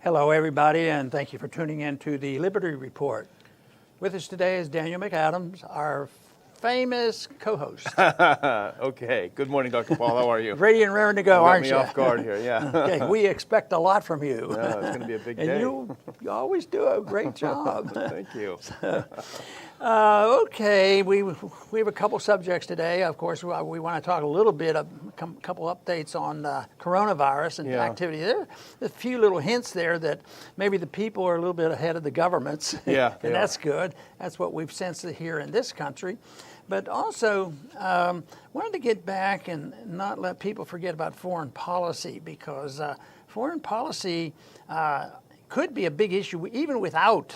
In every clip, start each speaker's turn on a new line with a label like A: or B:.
A: Hello, everybody, and thank you for tuning in to the Liberty Report. With us today is Daniel McAdams, our famous co-host.
B: Okay. Good morning, Dr. Paul. How are you?
A: Ready and raring to go, aren't you?
B: Got me off guard here, yeah.
A: Okay, we expect a lot from you.
B: Yeah, it's going to be a big
A: And
B: day.
A: you always do a great job.
B: Thank you.
A: Okay, we have a couple subjects today. Of course, we want to talk a little bit, a couple updates on coronavirus and activity. There are a few little hints there that maybe the people are a little bit ahead of the governments.
B: Yeah,
A: and that's good. That's what we've sensed here in this country. But also, wanted to get back and not let people forget about foreign policy, because foreign policy could be a big issue even without,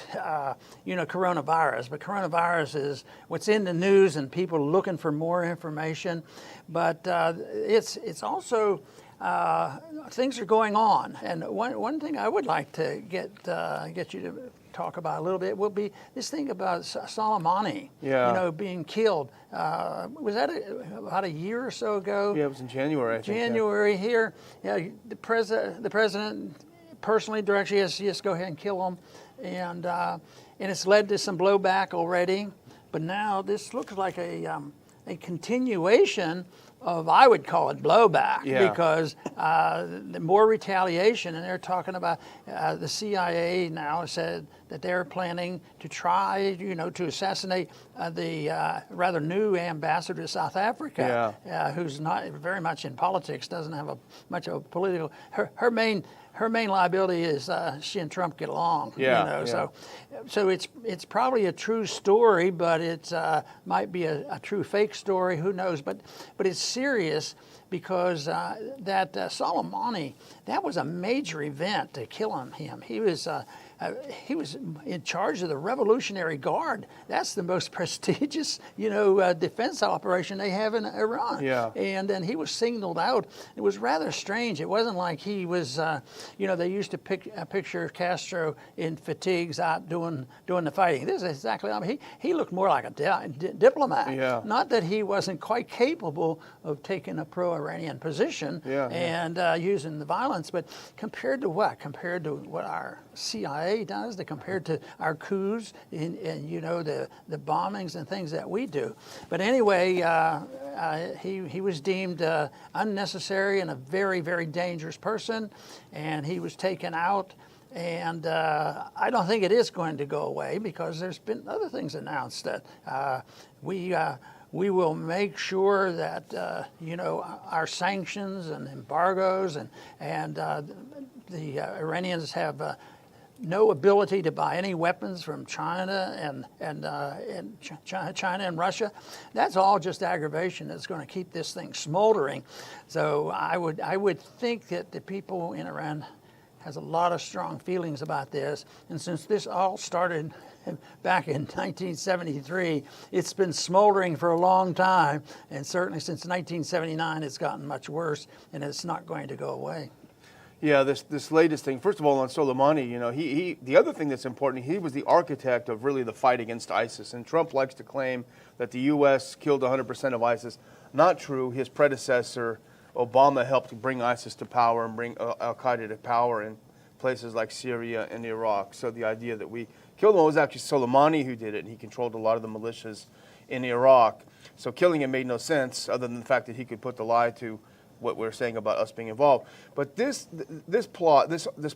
A: coronavirus. But coronavirus is what's in the news, and people are looking for more information. But it's also things are going on, and one thing I would like to get you to talk about a little bit will be this thing about Soleimani, being killed. Was that about a year or so ago?
B: Yeah, it was in January, I think.
A: January here. Yeah, the president personally directs yes, go ahead and kill him, and it's led to some blowback already. But now this looks like a continuation of, I would call it blowback, because the more retaliation, and they're talking about the CIA now said that they're planning to try, to assassinate the rather new ambassador to South Africa, who's not very much in politics, doesn't have much of a political. Her main liability is she and Trump get along. So it's probably a true story, but it might be a true fake story. Who knows? But it's serious, because that Soleimani, that was a major event to kill him. He was in charge of the Revolutionary Guard. That's the most prestigious, defense operation they have in Iran.
B: Yeah.
A: And then he was singled out. It was rather strange. It wasn't like he was, they used to picture Castro in fatigues out doing the fighting. This is exactly, he looked more like a diplomat.
B: Yeah.
A: Not that he wasn't quite capable of taking a pro-Iranian position and using the violence, but compared to what? Compared to what our CIA does, compared to our coups and the bombings and things that we do. But anyway, he was deemed unnecessary and a very, very dangerous person, and he was taken out. And I don't think it is going to go away, because there's been other things announced that we will make sure that our sanctions and embargoes and the Iranians have no ability to buy any weapons from China and China and Russia. That's all just aggravation that's going to keep this thing smoldering. So I would think that the people in Iran has a lot of strong feelings about this. And since this all started back in 1973, it's been smoldering for a long time. And certainly since 1979, it's gotten much worse, and it's not going to go away.
B: Yeah, this latest thing, first of all, on Soleimani, the other thing that's important, he was the architect of really the fight against ISIS. And Trump likes to claim that the U.S. killed 100% of ISIS. Not true. His predecessor, Obama, helped bring ISIS to power and bring al-Qaeda to power in places like Syria and Iraq. So the idea that we killed him was actually Soleimani who did it, and he controlled a lot of the militias in Iraq. So killing him made no sense, other than the fact that he could put the lie to what we're saying about us being involved. But this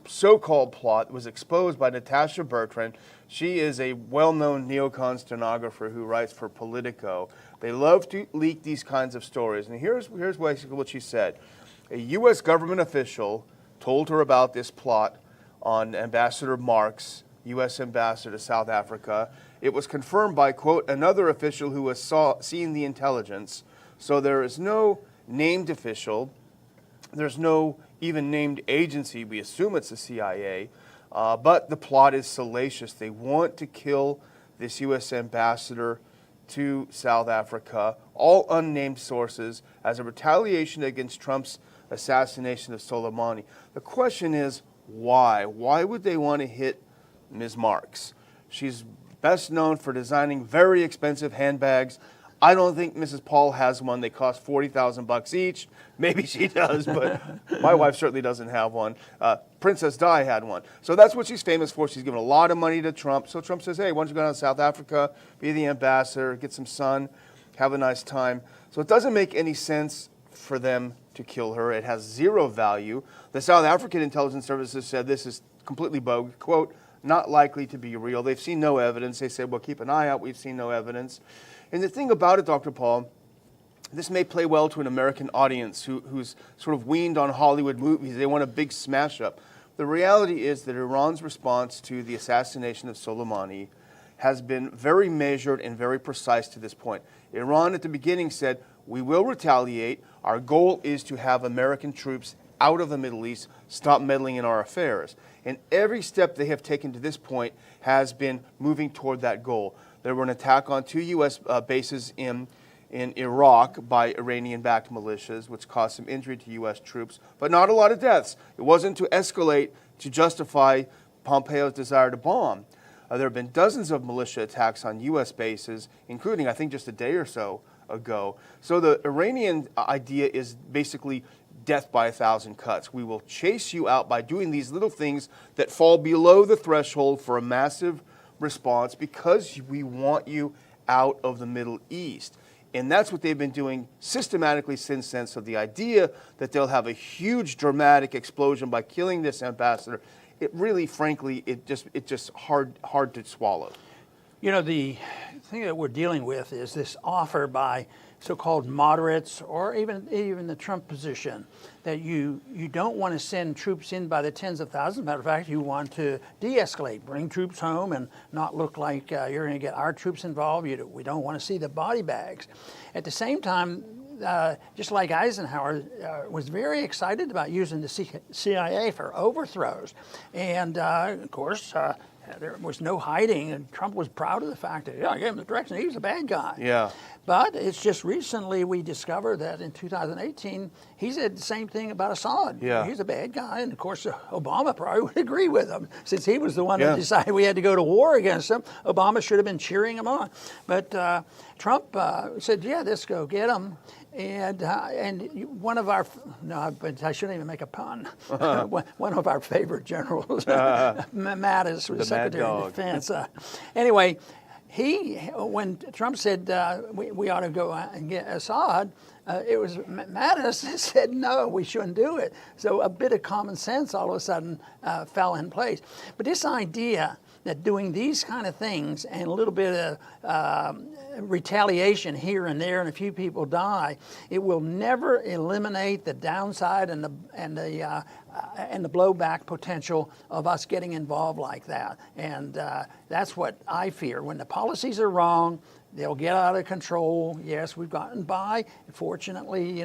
B: so-called plot was exposed by Natasha Bertrand. She is a well-known neocon stenographer who writes for Politico. They love to leak these kinds of stories. And here's basically what she said. A U.S. government official told her about this plot on Ambassador Marks, U.S. ambassador to South Africa. It was confirmed by, quote, another official who has seen the intelligence. So there is no named official. There's no even named agency. We assume it's the CIA. But the plot is salacious. They want to kill this U.S. ambassador to South Africa, all unnamed sources, as a retaliation against Trump's assassination of Soleimani. The question is, why? Why would they want to hit Ms. Marks? She's best known for designing very expensive handbags. I don't think Mrs. Paul has one. They cost $40,000 each. Maybe she does, but my wife certainly doesn't have one. Princess Di had one. So that's what she's famous for. She's given a lot of money to Trump. So Trump says, hey, why don't you go down to South Africa, be the ambassador, get some sun, have a nice time. So it doesn't make any sense for them to kill her. It has zero value. The South African intelligence services said this is completely bogus, quote, not likely to be real. They've seen no evidence. They said, well, keep an eye out. We've seen no evidence. And the thing about it, Dr. Paul, this may play well to an American audience who's sort of weaned on Hollywood movies. They want a big smash up. The reality is that Iran's response to the assassination of Soleimani has been very measured and very precise to this point. Iran at the beginning said, we will retaliate. Our goal is to have American troops out of the Middle East, stop meddling in our affairs. And every step they have taken to this point has been moving toward that goal. There were an attack on 2 U.S. Bases in Iraq by Iranian-backed militias, which caused some injury to U.S. troops, but not a lot of deaths. It wasn't to escalate to justify Pompeo's desire to bomb. There have been dozens of militia attacks on U.S. bases, including, I think, just a day or so ago. So the Iranian idea is basically death by 1,000 cuts. We will chase you out by doing these little things that fall below the threshold for a massive response because we want you out of the Middle East. And that's what they've been doing systematically since then. So the idea that they'll have a huge dramatic explosion by killing this ambassador, it really, frankly, it's just hard to swallow.
A: You know, the thing that we're dealing with is this offer by so-called moderates or even the Trump position that you don't want to send troops in by the tens of thousands. Matter of fact, you want to de-escalate, bring troops home and not look like you're going to get our troops involved. We don't want to see the body bags. At the same time, just like Eisenhower was very excited about using the CIA for overthrows. And of course, there was no hiding, and Trump was proud of the fact that, I gave him the direction, he was a bad guy.
B: Yeah.
A: But it's just recently we discovered that in 2018, he said the same thing about Assad.
B: Yeah.
A: He's a bad guy, and of course Obama probably would agree with him. Since he was the one that decided we had to go to war against him, Obama should have been cheering him on. But Trump said, yeah, let's go get him. And one of our, no, but I shouldn't even make a pun. One of our favorite generals, Mattis, was Secretary of Defense. Anyway, when Trump said we ought to go and get Assad, it was Mattis that said, no, we shouldn't do it. So a bit of common sense all of a sudden fell in place. But this idea that doing these kind of things and a little bit of retaliation here and there and a few people die, it will never eliminate the downside and the blowback potential of us getting involved like that. And that's what I fear. When the policies are wrong, they'll get out of control. Yes, we've gotten by. Fortunately,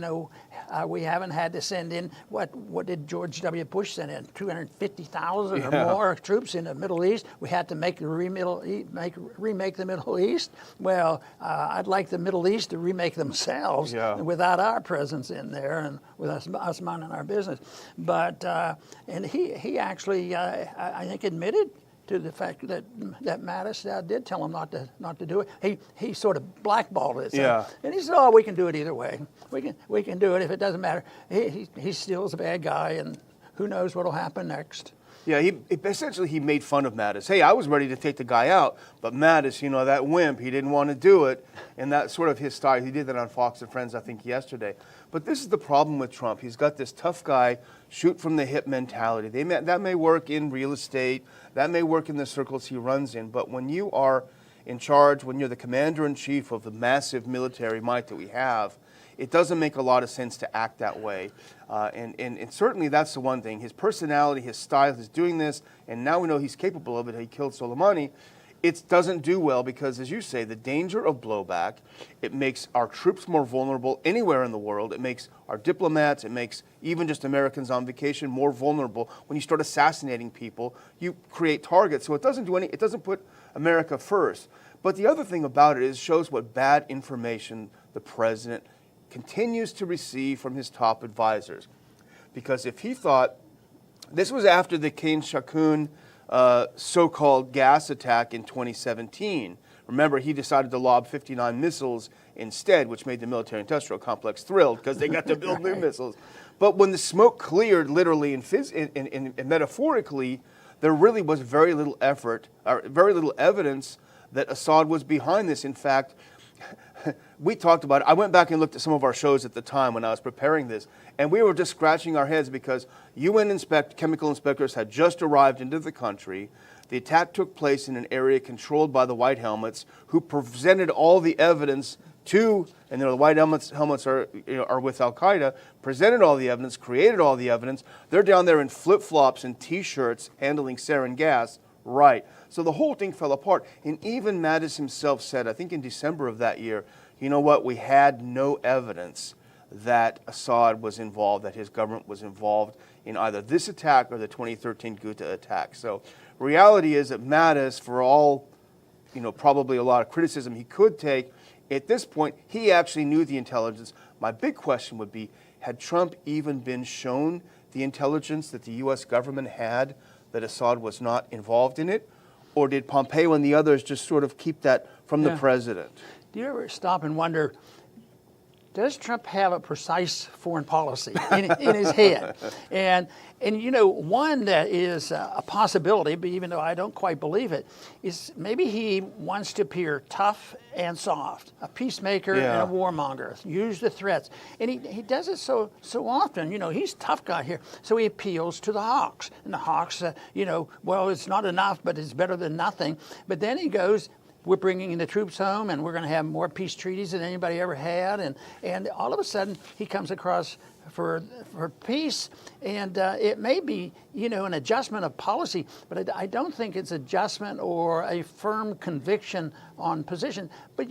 A: we haven't had to send in, what did George W. Bush send in? 250,000 or more troops in the Middle East. We had to remake the Middle East. Well, I'd like the Middle East to remake themselves without our presence in there and with us minding our business. But and he actually, I think, admitted to the fact that Mattis did tell him not to do it. He sort of blackballed it. So, and he said, "Oh, we can do it either way. We can do it if it doesn't matter. He still is a bad guy, and who knows what'll happen next."
B: Yeah, he made fun of Mattis. Hey, I was ready to take the guy out, but Mattis, that wimp, he didn't want to do it, and that's sort of his style. He did that on Fox and Friends, I think, yesterday. But this is the problem with Trump. He's got this tough guy, shoot from the hip mentality. That may work in real estate, that may work in the circles he runs in, but when you are in charge, when you're the commander-in-chief of the massive military might that we have, it doesn't make a lot of sense to act that way. And certainly that's the one thing. His personality, his style, his doing this, and now we know he's capable of it. He killed Soleimani. It doesn't do well because, as you say, the danger of blowback, it makes our troops more vulnerable anywhere in the world. It makes our diplomats, it makes even just Americans on vacation more vulnerable. When you start assassinating people, you create targets. So it doesn't put America first. But the other thing about it is it shows what bad information the president continues to receive from his top advisors. Because if he thought, this was after the Khan Shaykhun so-called gas attack in 2017, Remember, he decided to lob 59 missiles instead, which made the military-industrial complex thrilled because they got to build new missiles. But when the smoke cleared, literally and metaphorically, there really was very little effort, or very little evidence that Assad was behind this. In fact, we talked about it. I went back and looked at some of our shows at the time when I was preparing this, and we were just scratching our heads because UN chemical inspectors had just arrived into the country. The attack took place in an area controlled by the White Helmets, who presented all the evidence to, and the White Helmets are with Al Qaeda, presented all the evidence, created all the evidence. They're down there in flip-flops and T-shirts handling sarin gas. Right. So the whole thing fell apart. And even Mattis himself said, I think in December of that year, you know what, we had no evidence that Assad was involved, that his government was involved in either this attack or the 2013 Ghouta attack. So reality is that Mattis, for all, probably a lot of criticism he could take, at this point, he actually knew the intelligence. My big question would be, had Trump even been shown the intelligence that the U.S. government had that Assad was not involved in it? Or did Pompeo and the others just sort of keep that from the president?
A: Do you ever stop and wonder, does Trump have a precise foreign policy in his head? And one that is a possibility, but even though I don't quite believe it, is maybe he wants to appear tough and soft, a peacemaker and a warmonger, use the threats. And he does it so often. He's a tough guy here. So he appeals to the hawks. And the hawks, well, it's not enough, but it's better than nothing. But then he goes, we're bringing the troops home, and we're going to have more peace treaties than anybody ever had. And all of a sudden, he comes across for peace, and it may be, an adjustment of policy, but I don't think it's adjustment or a firm conviction on position. But,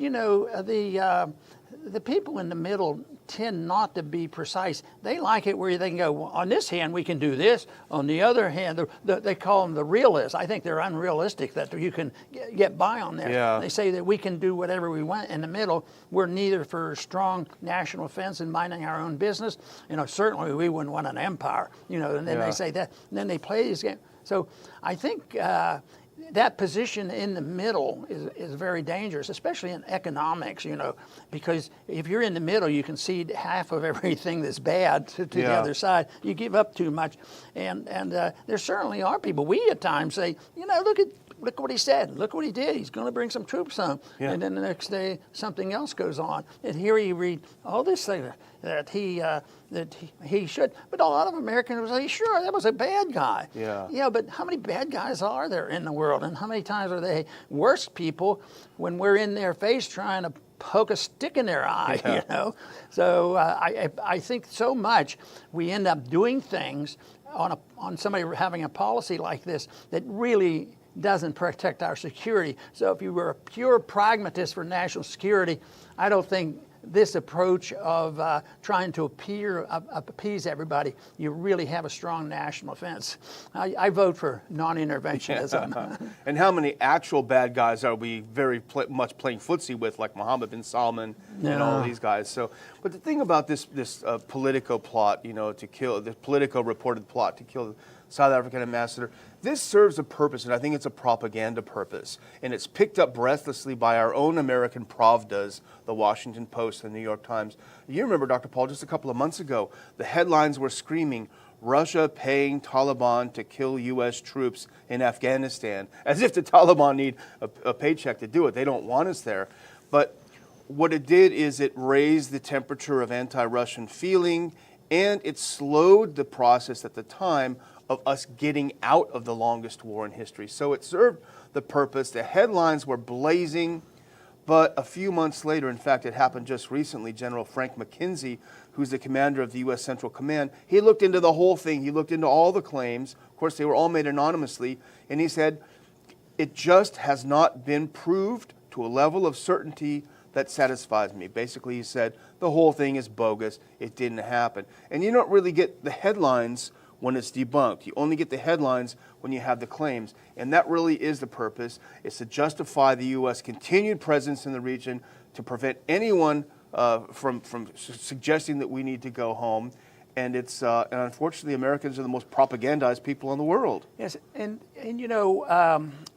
A: the people in the middle tend not to be precise. They like it where they can go, well, on this hand, we can do this. On the other hand, they call them the realists. I think they're unrealistic that you can get by on that.
B: Yeah.
A: They say that we can do whatever we want. In the middle, we're neither for strong national defense and minding our own business. Certainly we wouldn't want an empire. And then they say that. And then they play these games. So I think that position in the middle is very dangerous, especially in economics, because if you're in the middle, you concede half of everything that's bad to the other side. You give up too much. And there certainly are people. We at times say, look what he said. Look what he did. He's going to bring some troops home. Yeah. And then the next day, something else goes on. And here you read all this thing that he should. But a lot of Americans will say, sure, that was a bad guy.
B: Yeah.
A: Yeah, but how many bad guys are there in the world? And how many times are they worse people when we're in their face trying to poke a stick in their eye, So I think so much we end up doing things on somebody having a policy like this that really doesn't protect our security. So if you were a pure pragmatist for national security, I don't think this approach of trying to appease everybody, you really have a strong national defense. I vote for non-interventionism.
B: And how many actual bad guys are we very much playing footsie with, like Mohammed bin Salman and all these guys? So, but the thing about this Politico plot, to kill, the Politico reported plot to kill the South African ambassador, this serves a purpose, and I think it's a propaganda purpose. And it's picked up breathlessly by our own American Pravdas, the Washington Post, the New York Times. You remember, Dr. Paul, just a couple of months ago, the headlines were screaming, Russia paying Taliban to kill U.S. troops in Afghanistan, as if the Taliban need a paycheck to do it. They don't want us there. But what it did is it raised the temperature of anti-Russian feeling, and it slowed the process at the time of us getting out of the longest war in history. So it served the purpose. The headlines were blazing, but a few months later, in fact, it happened just recently, General Frank McKenzie, who's the commander of the U.S. Central Command, he looked into the whole thing. He looked into all the claims. Of course, they were all made anonymously, and he said, it just has not been proved to a level of certainty that satisfies me. Basically, he said, the whole thing is bogus. It didn't happen. And you don't really get the headlines when it's debunked. You only get the headlines when you have the claims. And that really is the purpose. It's to justify the U.S. continued presence in the region, to prevent anyone from suggesting that we need to go home. And it's and unfortunately, Americans are the most propagandized people in the world.
A: Yes, and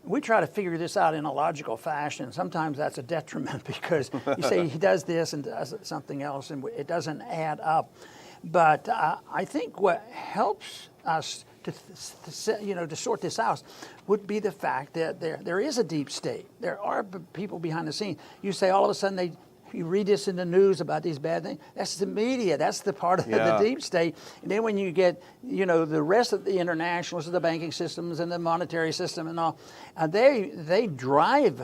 A: we try to figure this out in a logical fashion. Sometimes that's a detriment because you say he does this and does something else, and it doesn't add up. But I think what helps us to sort this out would be the fact that there is a deep state. There are people behind the scenes. You say all of a sudden you read this in the news about these bad things. That's the media. That's the part of the deep state. And then when you get, the rest of the internationalists, the banking systems and the monetary system and all, they drive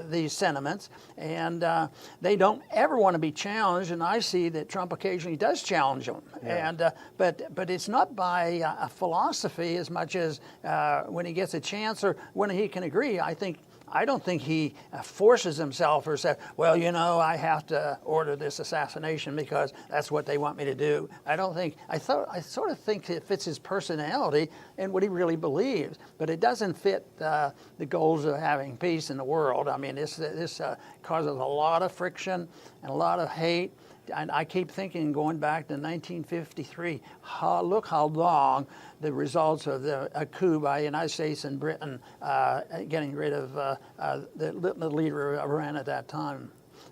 A: these sentiments, and they don't ever want to be challenged. And I see that Trump occasionally does challenge them. Yeah. And but it's not by a philosophy as much as when he gets a chance or when he can agree. I don't think he forces himself or says, well, I have to order this assassination because that's what they want me to do. I sort of think it fits his personality and what he really believes, but it doesn't fit the goals of having peace in the world. I mean, this causes a lot of friction and a lot of hate. And I keep thinking, going back to 1953, look how long the results of a coup by the United States and Britain getting rid of the leader of Iran at that time.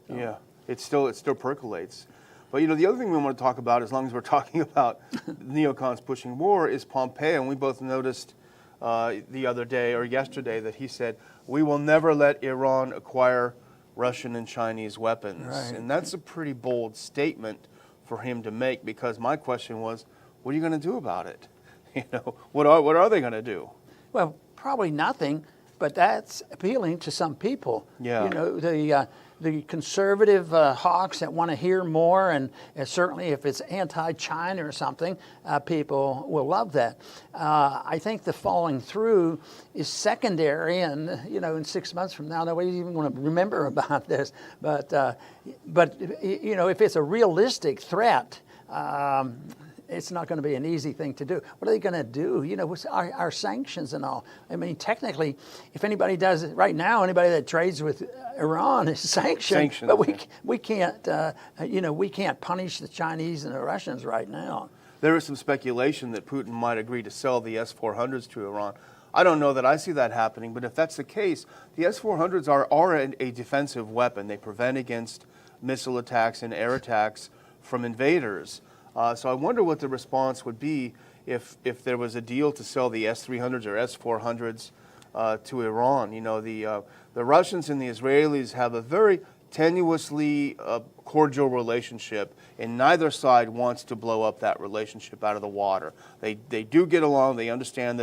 A: So. Yeah,
B: it still percolates. But the other thing we want to talk about, as long as we're talking about neocons pushing war, is Pompeo. And we both noticed the other day or yesterday that he said, we will never let Iran acquire Russian and Chinese weapons.
A: Right.
B: And that's a pretty bold statement for him to make, because my question was, what are you going to do about it? What are they going to do?
A: Well, probably nothing, but that's appealing to some people.
B: Yeah.
A: The conservative hawks that want to hear more, and certainly if it's anti-China or something, people will love that. I think the falling through is secondary, and in 6 months from now, nobody's even going to remember about this. But if it's a realistic threat, it's not going to be an easy thing to do. What are they going to do? Our sanctions and all. I mean, technically, if anybody does it right now, anybody that trades with Iran is sanctioned. But we can't, we can't punish the Chinese and the Russians right now.
B: There is some speculation that Putin might agree to sell the S-400s to Iran. I don't know that I see that happening, but if that's the case, the S-400s are a defensive weapon. They prevent against missile attacks and air attacks from invaders. So I wonder what the response would be if there was a deal to sell the S-300s or S-400s to Iran. The Russians and the Israelis have a very tenuously cordial relationship, and neither side wants to blow up that relationship out of the water. They do get along. They understand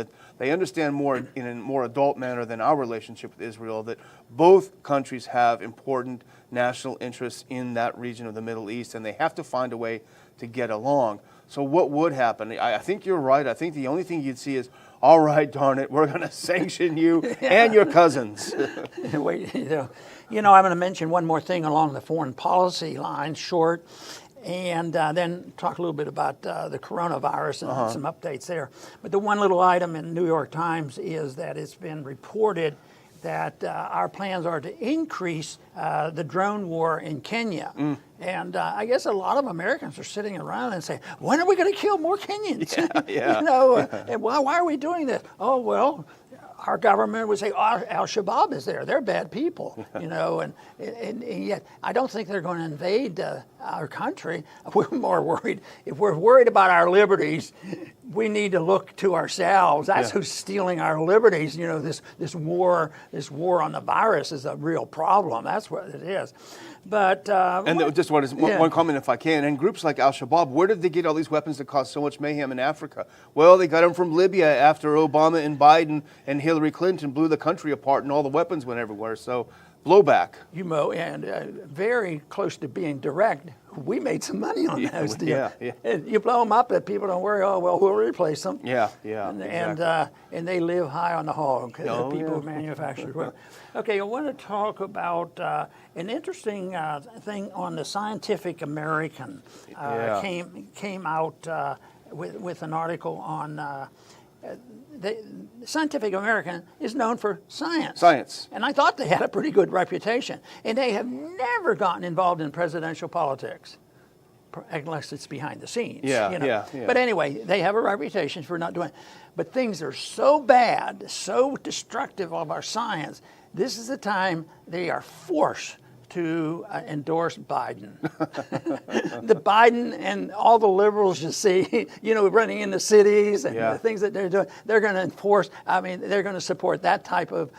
B: more in a more adult manner than our relationship with Israel, that both countries have important national interests in that region of the Middle East, and they have to find a way to get along. So what would happen? I think you're right. I think the only thing you'd see is, all right, darn it, we're going to sanction you and your cousins.
A: Wait, I'm going to mention one more thing along the foreign policy line, short, and then talk a little bit about the coronavirus and some updates there. But the one little item in the New York Times is that it's been reported that our plans are to increase the drone war in Kenya. And I guess a lot of Americans are sitting around and saying, when are we going to kill more Kenyans? And why are we doing this? Oh, well, our government would say, Al-Shabaab is there. They're bad people, and yet I don't think they're going to invade our country. We're more worried. If we're worried about our liberties, we need to look to ourselves. That's who's stealing our liberties. This war on the virus is a real problem. That's what it is. But
B: just one comment, if I can. And groups like Al-Shabaab, where did they get all these weapons that cause so much mayhem in Africa? Well, they got them from Libya after Obama and Biden and Hillary Clinton blew the country apart and all the weapons went everywhere. So blowback.
A: And very close to being direct. We made some money on those deals. And you blow them up, and people don't worry. Oh well, we'll replace them.
B: Exactly.
A: And they live high on the hog. The people who manufacture equipment. Okay, I want to talk about an interesting thing on the Scientific American. Came out with an article on. The Scientific American is known for science. And I thought they had a pretty good reputation. And they have never gotten involved in presidential politics. unless it's behind the scenes.
B: Yeah,
A: you know?
B: yeah.
A: But anyway, they have a reputation for not doing it. But things are so bad, so destructive of our science, this is the time they are forced to endorse Biden. The Biden and all the liberals you see, running in the cities and the things that they're doing, they're going to enforce, they're going to support that type of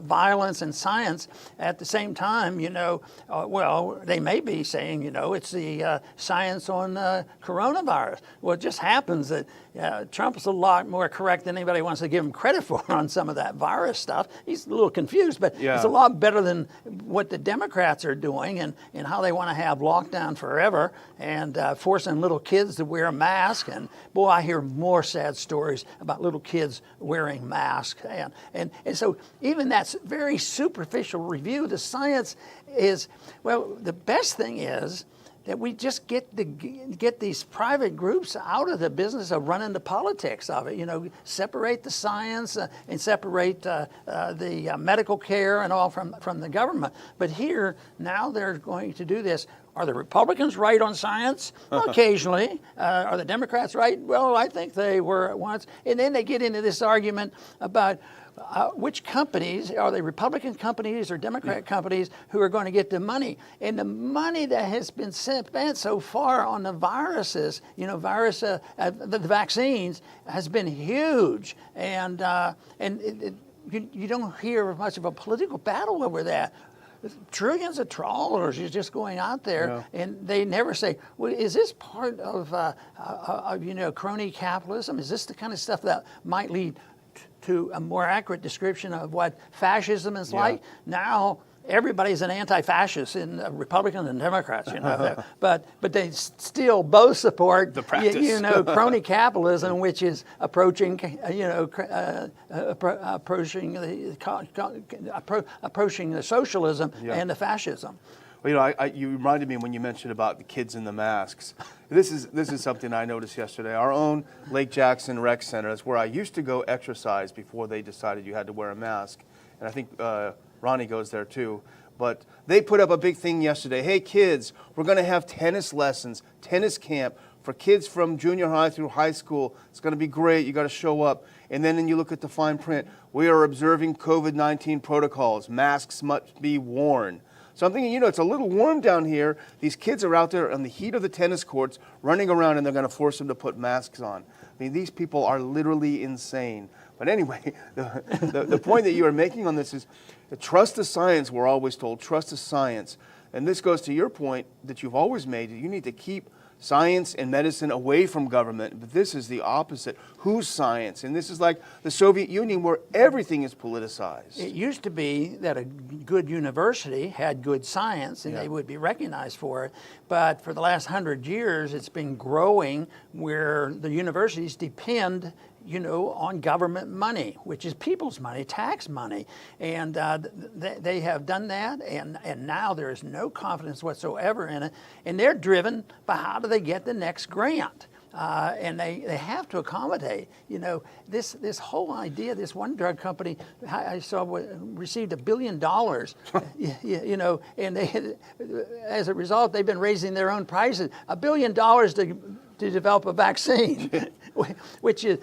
A: violence and science. At the same time, they may be saying, it's the science on coronavirus. Well, it just happens that Trump's a lot more correct than anybody wants to give him credit for on some of that virus stuff. He's a little confused, but it's a lot better than what the Democrats are doing and how they want to have lockdown forever and forcing little kids to wear a mask. And boy, I hear more sad stories about little kids wearing masks. And so even that very superficial review, the science is, well, the best thing is that we just get these private groups out of the business of running the politics of it. Separate the science and separate the medical care and all from the government. But here, now they're going to do this. Are the Republicans right on science? Well, occasionally. Are the Democrats right? Well, I think they were at once. And then they get into this argument about which companies, are they Republican companies or Democrat companies who are going to get the money? And the money that has been spent so far on the viruses, the vaccines, has been huge. And you don't hear much of a political battle over that. Trillions of dollars is just going out there, and they never say, well, is this part of crony capitalism? Is this the kind of stuff that might lead to a more accurate description of what fascism is like? Now everybody's an anti-fascist in Republicans and Democrats, but they still both support the practice, crony capitalism, which is approaching the socialism and the fascism.
B: Well, you reminded me when you mentioned about the kids in the masks. This is something I noticed yesterday. Our own Lake Jackson Rec Center is where I used to go exercise before they decided you had to wear a mask, and I think Ronnie goes there too. But they put up a big thing yesterday. Hey kids, we're going to have tennis lessons, tennis camp for kids from junior high through high school. It's going to be great. You got to show up. And then you look at the fine print. We are observing COVID-19 protocols. Masks must be worn. So I'm thinking, it's a little warm down here. These kids are out there on the heat of the tennis courts running around, and they're going to force them to put masks on. I mean, these people are literally insane. But anyway, the point that you are making on this is trust the science. We're always told, trust the science. And this goes to your point that you've always made. You need to keep science and medicine away from government, but this is the opposite. Whose science? And this is like the Soviet Union where everything is politicized.
A: It used to be that a good university had good science and they would be recognized for it, but for the last 100 years it's been growing where the universities depend on government money, which is people's money, tax money. And they have done that, and now there is no confidence whatsoever in it. And they're driven by how do they get the next grant. And they have to accommodate, this whole idea. This one drug company I saw received $1 billion, and they, as a result, they've been raising their own prices. $1 billion to develop a vaccine, which is,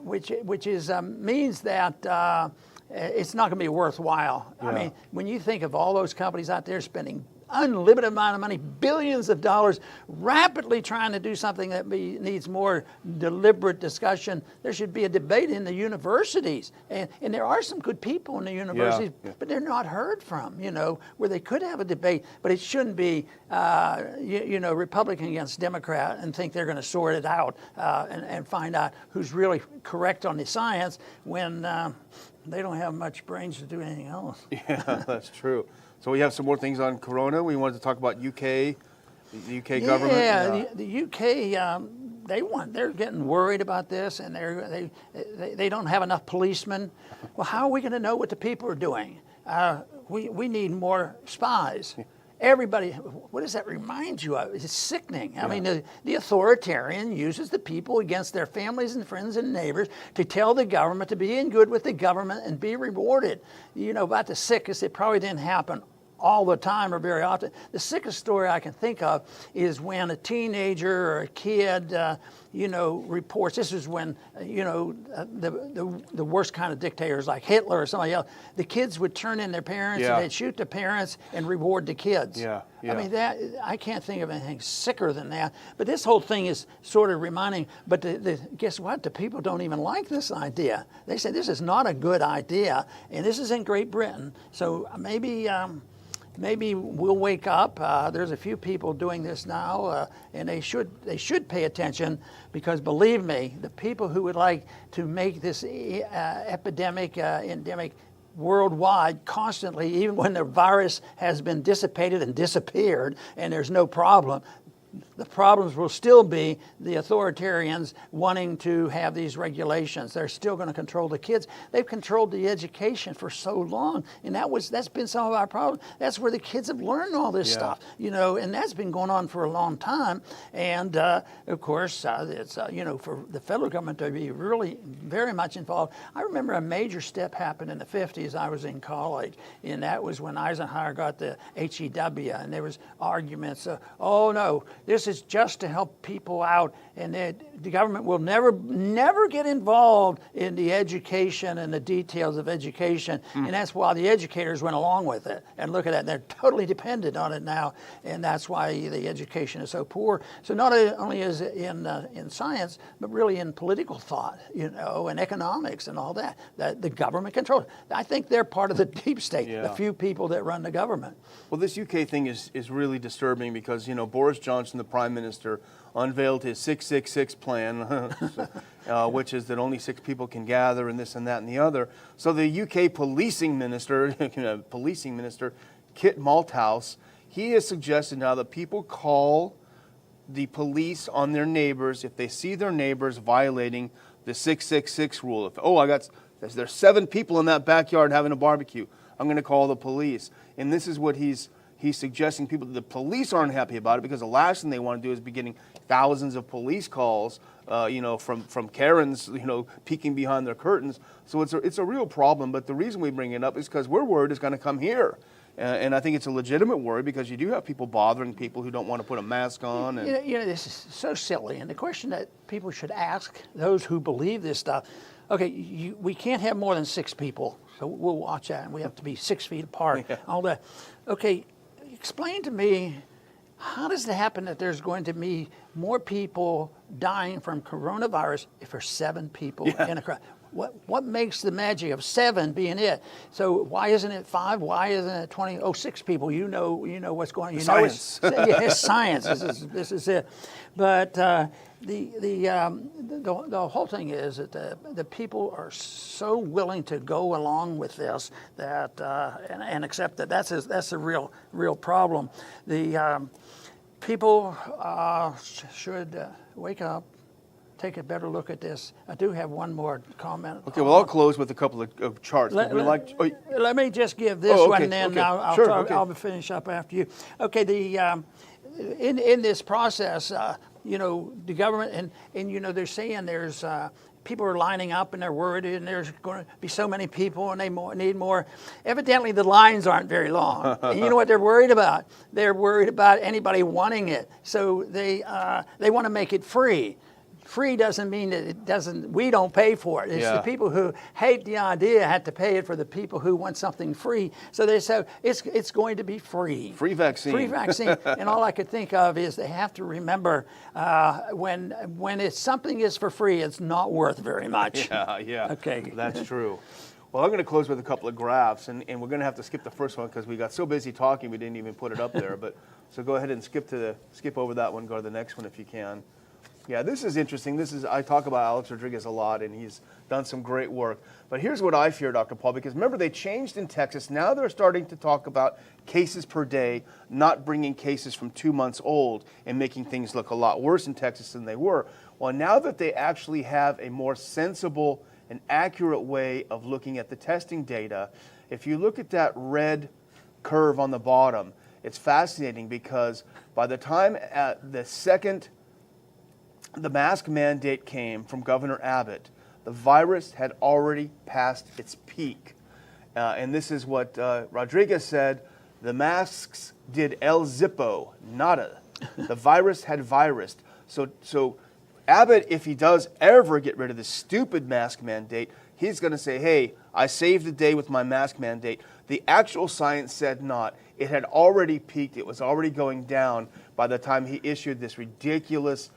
A: which is means that it's not going to be worthwhile. I mean, when you think of all those companies out there spending unlimited amount of money, billions of dollars, rapidly trying to do something that needs more deliberate discussion. There should be a debate in the universities. And there are some good people in the universities, but they're not heard from, where they could have a debate. But it shouldn't be, Republican against Democrat and think they're going to sort it out and find out who's really correct on the science when they don't have much brains to do anything else.
B: Yeah, that's true. So we have some more things on Corona. We wanted to talk about UK, the UK government.
A: Yeah, the UK, they're getting worried about this, and they don't have enough policemen. Well, how are we going to know what the people are doing? We need more spies. Everybody, what does that remind you of? It's sickening. I mean, the authoritarian uses the people against their families and friends and neighbors to tell the government to be in good with the government and be rewarded. About the sickest, it probably didn't happen all the time or very often. The sickest story I can think of is when a teenager or a kid, reports. This is when, the worst kind of dictators like Hitler or somebody else. The kids would turn in their parents and they'd shoot the parents and reward the kids.
B: Yeah.
A: I mean, I can't think of anything sicker than that. But this whole thing is sort of reminding. But guess what? The people don't even like this idea. They say this is not a good idea, and this is in Great Britain. So maybe we'll wake up. There's a few people doing this now, and they should pay attention, because believe me, the people who would like to make this endemic worldwide constantly, even when the virus has been dissipated and disappeared and there's no problem, the problems will still be the authoritarians wanting to have these regulations. They're still going to control the kids. They've controlled the education for so long, and that's been some of our problems. That's where the kids have learned all this stuff, and that's been going on for a long time. And of course, it's for the federal government to be really very much involved. I remember a major step happened in the 50s. I was in college, and that was when Eisenhower got the HEW, and there was arguments. Oh no, this is just to help people out, and the government will never get involved in the education and the details of education. And that's why the educators went along with it. And look at that, they're totally dependent on it now, and that's why the education is so poor. So not only is it in science, but really in political thought, and economics and all that the government controls. I think they're part of the deep state, the few people that run the government.
B: Well, this UK thing is really disturbing, because Boris Johnson, the Prime Minister, unveiled his 666 plan, which is that only 6 people can gather, and this and that and the other. So the UK policing minister, Kit Malthouse, he has suggested now that people call the police on their neighbors if they see their neighbors violating the 666 rule. There's 7 people in that backyard having a barbecue, I'm going to call the police. And this is what he's suggesting. People, the police aren't happy about it, because the last thing they want to do is be getting thousands of police calls, from Karens, peeking behind their curtains. So it's a real problem. But the reason we bring it up is because we're worried it's going to come here. And I think it's a legitimate worry, because you do have people bothering people who don't want to put a mask on. And
A: this is so silly. And the question that people should ask, those who believe this stuff, okay, we can't have more than 6 people, so we'll watch that, and we have to be 6 feet apart, all that. Okay, explain to me, how does it happen that there's going to be more people dying from coronavirus if there's 7 people in a crowd? What makes the magic of 7 being it? So why isn't it 5? Why isn't it 20? Oh, 6 people. You know what's going on.
B: Science.
A: It's science. This is it. But the whole thing is that the people are so willing to go along with this that and accept that that's a real problem. The people should wake up. Take a better look at this. I do have one more comment.
B: Okay, well, I'll close with a couple of charts.
A: Let me just give this one, and then I'll finish up after you. Okay, in this process, the government and they're saying there's people are lining up and they're worried, and there's going to be so many people and they need more. Evidently, the lines aren't very long. And you know what they're worried about? They're worried about anybody wanting it, so they want to make it free. Free doesn't mean that we don't pay for it. It's the people who hate the idea have to pay it for the people who want something free. So they say it's going to be free.
B: Free vaccine.
A: Free vaccine. And all I could think of is they have to remember when something is for free, it's not worth very much.
B: Yeah.
A: Okay.
B: That's true. Well, I'm going to close with a couple of graphs, and we're going to have to skip the first one because we got so busy talking we didn't even put it up there. So go ahead and skip over that one. Go to the next one if you can. Yeah, this is interesting. I talk about Alex Rodriguez a lot, and he's done some great work. But here's what I fear, Dr. Paul, because remember they changed in Texas. Now they're starting to talk about cases per day, not bringing cases from 2 months old and making things look a lot worse in Texas than they were. Well, now that they actually have a more sensible and accurate way of looking at the testing data, if you look at that red curve on the bottom, it's fascinating because by the time the mask mandate came from Governor Abbott, the virus had already passed its peak. And this is what Rodriguez said, The masks did El Zippo, nada. The virus had virused. So Abbott, if he does ever get rid of this stupid mask mandate, he's going to say, hey, I saved the day with my mask mandate. The actual science said not. It had already peaked. It was already going down by the time he issued this ridiculous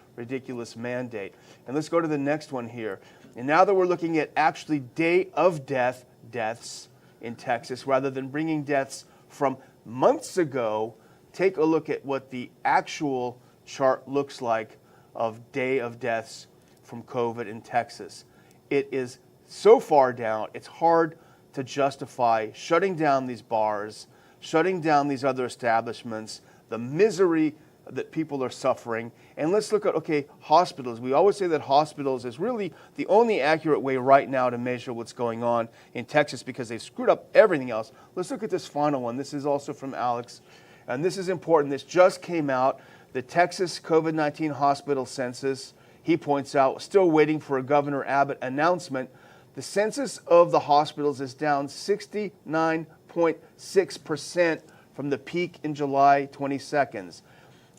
B: mandate. And let's go to the next one here. And now that we're looking at actually day of deaths in Texas, rather than bringing deaths from months ago, take a look at what the actual chart looks like of day of deaths from COVID in Texas. It is so far down, it's hard to justify shutting down these bars, shutting down these other establishments, the misery that people are suffering. And let's look at, okay, hospitals. We always say that hospitals is really the only accurate way right now to measure what's going on in Texas because they've screwed up everything else. Let's look at this final one. This is also from Alex, and this is important. This just came out. The Texas COVID-19 hospital census, he points out, still waiting for a Governor Abbott announcement. The census of the hospitals is down 69.6% from the peak in July 22nd.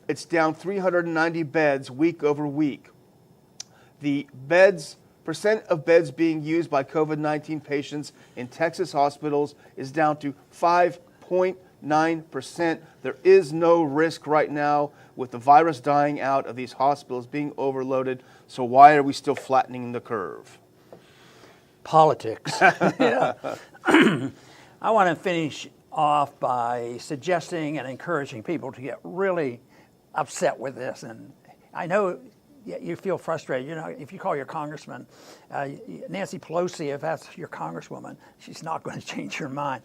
B: It's down 390 beds week over week. The percent of beds being used by COVID-19 patients in Texas hospitals is down to 5.9%. There is no risk right now with the virus dying out of these hospitals being overloaded. So why are we still flattening the curve?
A: Politics. Yeah. I want to finish off by suggesting and encouraging people to get really upset with this. And I know you feel frustrated. You know, if you call your congressman, Nancy Pelosi, if that's your congresswoman, she's not going to change her mind.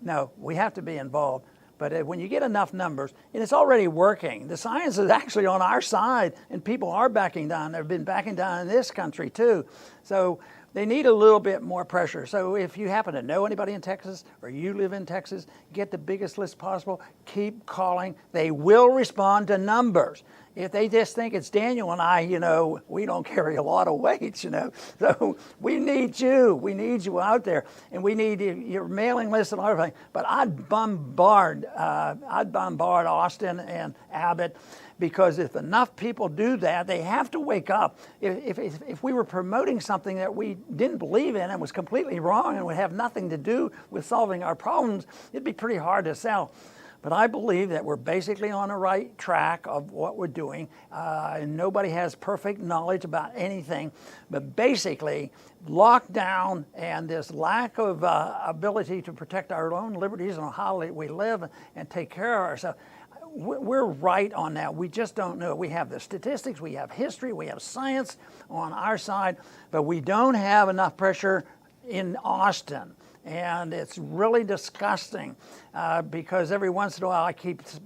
A: No, we have to be involved. But when you get enough numbers, and it's already working, the science is actually on our side, and people are backing down. They've been backing down in this country too. So they need a little bit more pressure. So if you happen to know anybody in Texas or you live in Texas, get the biggest list possible. Keep calling. They will respond to numbers. If they just think it's Daniel and I, you know, we don't carry a lot of weight, you know. So we need you. We need you out there. And we need your mailing list and everything. But I'd bombard Austin and Abbott, because if enough people do that, they have to wake up. If we were promoting something that we didn't believe in and was completely wrong and would have nothing to do with solving our problems, it'd be pretty hard to sell. But I believe that we're basically on the right track of what we're doing. And nobody has perfect knowledge about anything. But basically, lockdown and this lack of ability to protect our own liberties and how we live and take care of ourselves, we're right on that. We just don't know. We have the statistics, we have history, we have science on our side, but we don't have enough pressure in Austin. And it's really disgusting because every once in a while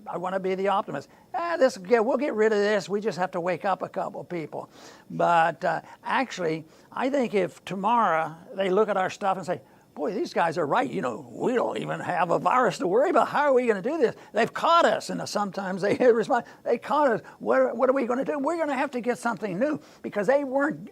A: I want to be the optimist. We'll get rid of this. We just have to wake up a couple people. But actually, I think if tomorrow they look at our stuff and say, boy, these guys are right. You know, we don't even have a virus to worry about. How are we going to do this? They've caught us. And sometimes they respond, they caught us. What are we going to do? We're going to have to get something new, because they weren't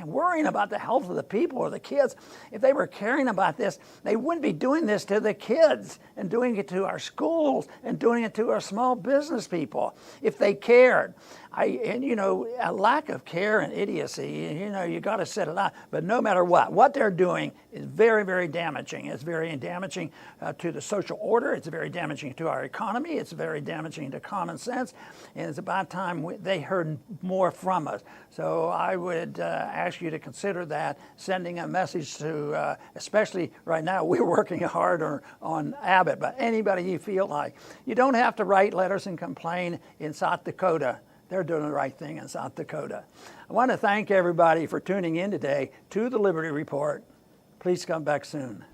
A: worrying about the health of the people or the kids. If they were caring about this, they wouldn't be doing this to the kids and doing it to our schools and doing it to our small business people if they cared. A lack of care and idiocy, you got to set it out. But no matter what they're doing is very, very damaging. It's very damaging to the social order. It's very damaging to our economy. It's very damaging to common sense. And it's about time they heard more from us. So I would ask you to consider that, sending a message to, especially right now, we're working hard on Abbott, but anybody you feel like. You don't have to write letters and complain in South Dakota. They're doing the right thing in South Dakota. I want to thank everybody for tuning in today to the Liberty Report. Please come back soon.